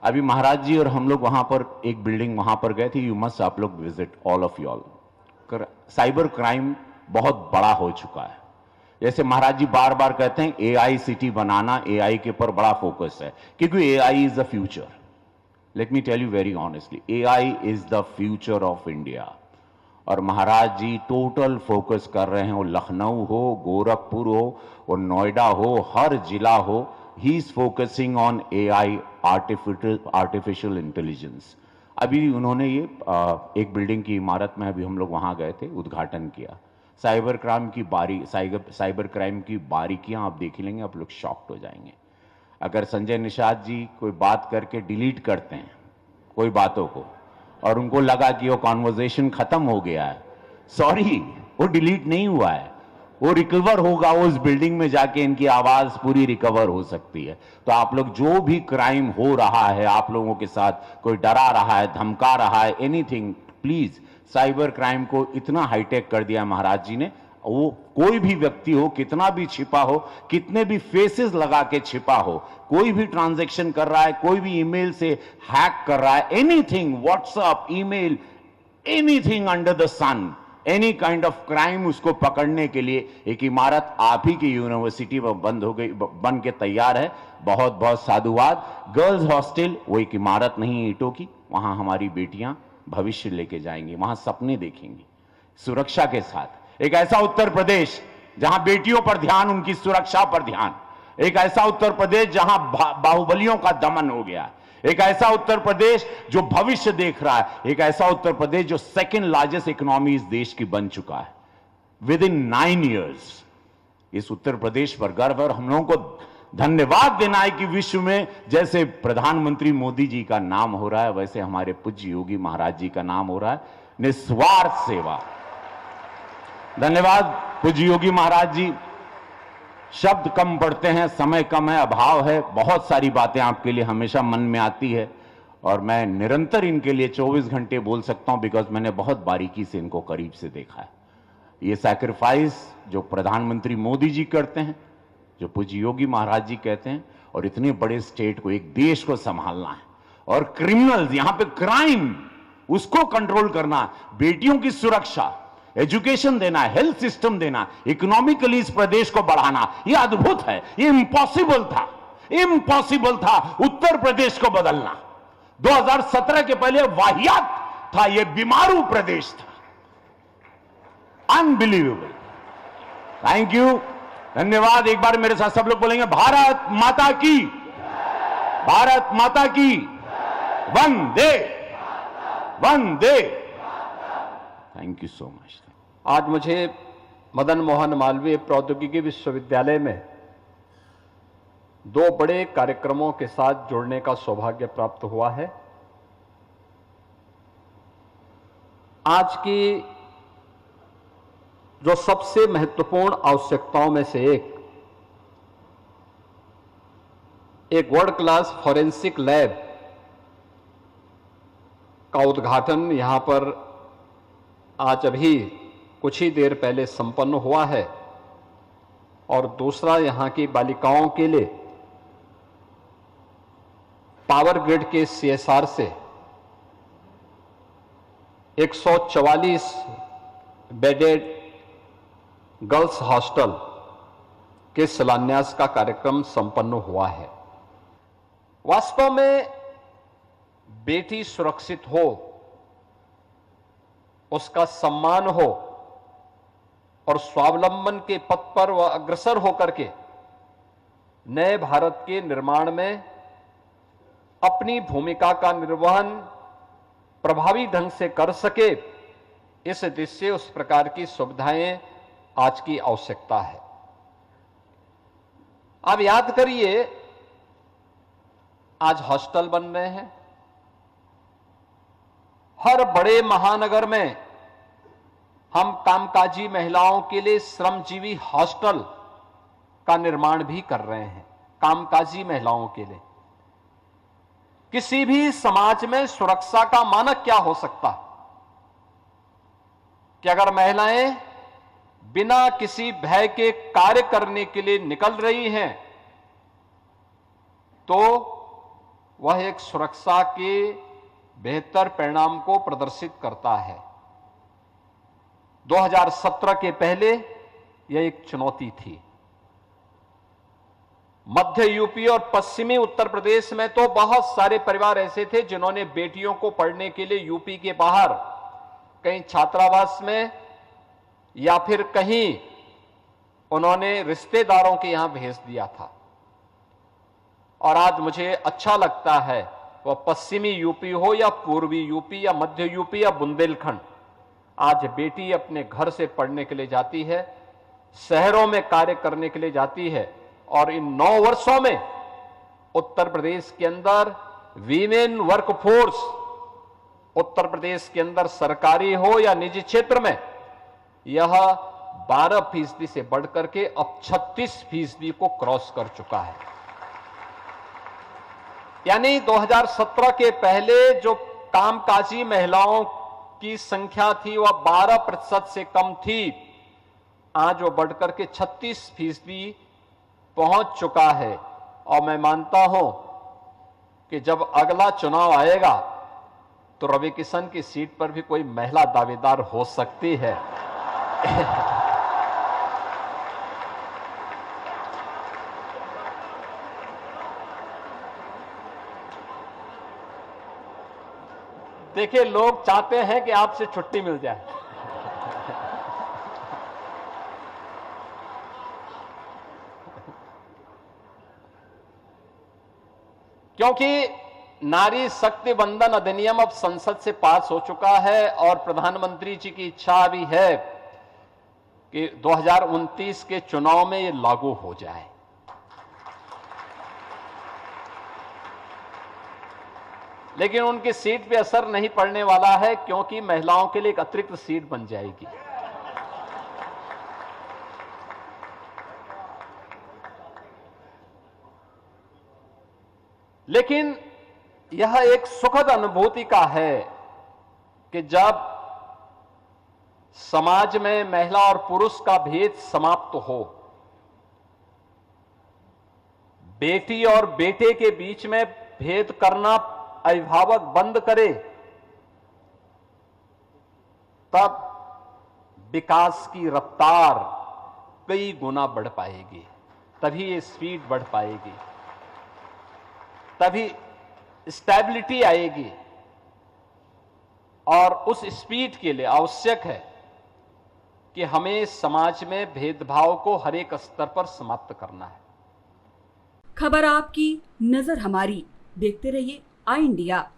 अभी महाराज जी और हम लोग वहां पर एक बिल्डिंग वहां पर गए थे, यू मस्ट आप लोग visit all of you all. Cyber crime बहुत बड़ा हो चुका है। जैसे महाराज जी बार बार कहते हैं एआई सिटी बनाना, एआई के ऊपर बड़ा फोकस है क्योंकि AI is the future. Let me tell you very honestly, AI is the future of India. और महाराज जी टोटल फोकस कर रहे हैं, वो लखनऊ हो, गोरखपुर हो, वो नोएडा हो, हर जिला हो, he is focusing on AI, artificial intelligence. अभी उन्होंने ये एक बिल्डिंग की इमारत में अभी हम लोग वहां गए थे, उद्घाटन किया। साइबर क्राइम की बारीकियां आप देख लेंगे, आप लोग शॉक्ड हो जाएंगे। अगर संजय निषाद जी कोई बात करके डिलीट करते हैं कोई बातों को और उनको लगा कि वो कॉन्वर्जेशन खत्म हो गया है, सॉरी, वो डिलीट नहीं हुआ है, वो रिकवर होगा। वो उस बिल्डिंग में जाके इनकी आवाज पूरी रिकवर हो सकती है। तो आप लोग जो भी क्राइम हो रहा है, आप लोगों के साथ कोई डरा रहा है, धमका रहा है, एनीथिंग, प्लीज, साइबर क्राइम को इतना हाईटेक कर दिया महाराज जी ने। वो कोई भी व्यक्ति हो, कितना भी छिपा हो, कितने भी फेसेस लगा के छिपा हो, कोई भी ट्रांजैक्शन कर रहा है, कोई भी ईमेल से हैक कर रहा है, anything, WhatsApp, email, anything under the sun, any kind of crime, उसको पकड़ने के लिए एक इमारत आप ही की यूनिवर्सिटी में बंद हो गई, बन के तैयार है। बहुत बहुत साधुवाद। गर्ल्स हॉस्टल, वो एक इमारत नहीं ईंटों की, वहां हमारी बेटियां भविष्य लेके जाएंगी, वहां सपने देखेंगी सुरक्षा के साथ। एक ऐसा उत्तर प्रदेश जहां बेटियों पर ध्यान, उनकी सुरक्षा पर ध्यान। एक ऐसा उत्तर प्रदेश जहां बाहुबलियों का दमन हो गया। एक ऐसा उत्तर प्रदेश जो भविष्य देख रहा है। एक ऐसा उत्तर प्रदेश जो सेकंड लार्जेस्ट इकोनॉमी इस देश की बन चुका है विद इन 9 ईयर्स। इस उत्तर प्रदेश पर गर्व है और हम लोगों को धन्यवाद देना है कि विश्व में जैसे प्रधानमंत्री मोदी जी का नाम हो रहा है, वैसे हमारे पूज्य योगी महाराज जी का नाम हो रहा है। निस्वार्थ सेवा। धन्यवाद पूज्य योगी महाराज जी। शब्द कम पड़ते हैं, समय कम है, अभाव है, बहुत सारी बातें आपके लिए हमेशा मन में आती है और मैं निरंतर इनके लिए 24 घंटे बोल सकता हूं, बिकॉज मैंने बहुत बारीकी से इनको करीब से देखा है। ये सैक्रिफाइस जो प्रधानमंत्री मोदी जी करते हैं, जो पूज्य योगी महाराज जी कहते हैं, और इतने बड़े स्टेट को, एक देश को संभालना है और क्रिमिनल्स, यहां पे क्राइम, उसको कंट्रोल करना, बेटियों की सुरक्षा, एजुकेशन देना, हेल्थ सिस्टम देना, इकोनॉमिकली इस प्रदेश को बढ़ाना, यह अद्भुत है। ये इम्पॉसिबल था, इम्पॉसिबल था उत्तर प्रदेश को बदलना। 2017 के पहले वाहियात था, यह बीमारू प्रदेश था। अनबिलीवेबल। थैंक यू, धन्यवाद। एक बार मेरे साथ सब लोग बोलेंगे, भारत माता की, भारत माता की, वंदे वंदे। Thank you so much. आज मुझे मदन मोहन मालवीय प्रौद्योगिकी विश्वविद्यालय में 2 बड़े कार्यक्रमों के साथ जुड़ने का सौभाग्य प्राप्त हुआ है। आज की जो सबसे महत्वपूर्ण आवश्यकताओं में से एक वर्ल्ड क्लास फॉरेंसिक लैब का उद्घाटन यहां पर आज अभी कुछ ही देर पहले संपन्न हुआ है और दूसरा यहां की बालिकाओं के लिए पावर ग्रिड के सीएसआर से 144 बेडेड गर्ल्स हॉस्टल के शिलान्यास का कार्यक्रम संपन्न हुआ है। वास्तव में बेटी सुरक्षित हो, उसका सम्मान हो और स्वावलंबन के पथ पर वह अग्रसर होकर के नए भारत के निर्माण में अपनी भूमिका का निर्वहन प्रभावी ढंग से कर सके, इस दृष्टि से उस प्रकार की सुविधाएं आज की आवश्यकता है। आप याद करिए, आज हॉस्टल बन रहे हैं। हर बड़े महानगर में हम कामकाजी महिलाओं के लिए श्रमजीवी हॉस्टल का निर्माण भी कर रहे हैं। कामकाजी महिलाओं के लिए किसी भी समाज में सुरक्षा का मानक क्या हो सकता कि अगर महिलाएं बिना किसी भय के कार्य करने के लिए निकल रही हैं तो वह एक सुरक्षा के बेहतर परिणाम को प्रदर्शित करता है। 2017 के पहले यह एक चुनौती थी। मध्य यूपी और पश्चिमी उत्तर प्रदेश में तो बहुत सारे परिवार ऐसे थे जिन्होंने बेटियों को पढ़ने के लिए यूपी के बाहर कहीं छात्रावास में या फिर कहीं उन्होंने रिश्तेदारों के यहां भेज दिया था। और आज मुझे अच्छा लगता है, वह पश्चिमी यूपी हो या पूर्वी यूपी या मध्य यूपी या बुंदेलखंड, आज बेटी अपने घर से पढ़ने के लिए जाती है, शहरों में कार्य करने के लिए जाती है। और इन 9 वर्षों में उत्तर प्रदेश के अंदर वीमेन वर्कफोर्स, उत्तर प्रदेश के अंदर सरकारी हो या निजी क्षेत्र में, यह 12% से बढ़कर के अब 36% को क्रॉस कर चुका है। यानी 2017 के पहले जो कामकाजी महिलाओं की संख्या थी वह 12% से कम थी, आज वो बढ़कर के 36% पहुंच चुका है। और मैं मानता हूं कि जब अगला चुनाव आएगा तो रवि किशन की सीट पर भी कोई महिला दावेदार हो सकती है। देखिए, लोग चाहते हैं कि आपसे छुट्टी मिल जाए। क्योंकि नारी शक्ति वंदन अधिनियम अब संसद से पास हो चुका है और प्रधानमंत्री जी की इच्छा भी है कि 2029 के चुनाव में ये लागू हो जाए। लेकिन उनकी सीट पे असर नहीं पड़ने वाला है, क्योंकि महिलाओं के लिए एक अतिरिक्त सीट बन जाएगी। लेकिन यह एक सुखद अनुभूति का है कि जब समाज में महिला और पुरुष का भेद समाप्त हो, बेटी और बेटे के बीच में भेद करना अभिभावक बंद करे, तब विकास की रफ्तार कई गुना बढ़ पाएगी, तभी ये स्पीड बढ़ पाएगी, तभी स्टेबिलिटी आएगी। और उस स्पीड के लिए आवश्यक है कि हमें समाज में भेदभाव को हर एक स्तर पर समाप्त करना है। खबर आपकी, नजर हमारी। देखते रहिए आई इंडिया।